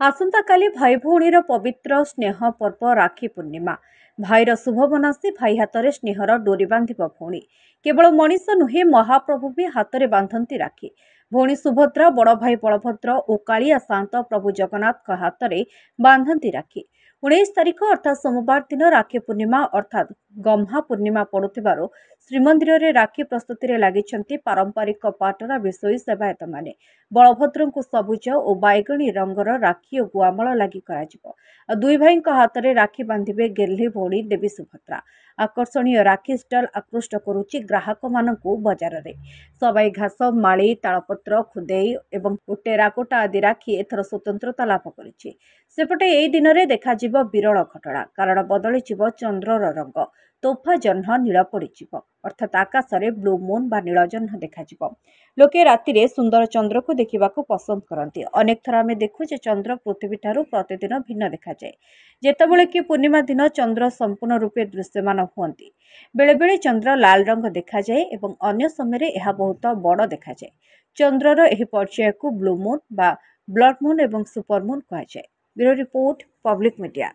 आसंता काली भाई भौणीर पवित्र स्नेह पर्व राखी पूर्णिमा। भाईर शुभ मनासी भाई हाथ में स्नेहर डोरी बांधिब भौणी। केवल मनीष नुहे महाप्रभु भी हाथ में बांधती राखी। भौणी सुभद्रा बड़ भाई बलभद्र और कालिया सात प्रभु जगन्नाथ हाथ में बांधती राखी। 19 तारिख अर्थात सोमवार दिन राखी पूर्णिमा अर्थात गम्हा पूर्णिमा पड़ुथिबारु श्रीमंदिर में राखी प्रस्तुति में लगिछंती पारंपरिक पाटरा विषयी सेवायत माने। बलभद्र को सबुज और बैगणी रंगर राखी और गुआमल लगी दुई भाई हाथ में राखी बांधे गेल्ही भौणी देवी सुभद्रा। आकर्षणीय राखी स्टल आकृष्ट करुच्ची ग्राहक मानू बजार में। सबाई घास माली तालपत्र खुदेई और टेराकोटा आदि राखी एथर स्वतंत्रता लाभ करिछि। सेपटे एही दिन में देखाजिब विरल घटना कारण बदली चंद्रर रंग। तोफा जह्न नील पड़िजिब अर्थात आकाश में ब्लू मून बा नील जह्न देखाजिब। लोके राति सुंदर चंद्र को देखा पसंद करती। अनेक थर आम देखु चंद्र पृथ्वी ठारू प्रतिदिन भिन्न देखा जाए। जेतेबेले कि पूर्णिमा दिन चंद्र संपूर्ण रूपे दृश्यमान हुअन्ति। बेले बेले चंद्र लाल रंग देखा जाए एवं अन्य समय यह बहुत बड़ देखा जाए। चंद्रर एही पर्याय को ब्लू मून बा ब्लड मून एवं सुपर मून कहुए। Bureau report, public media.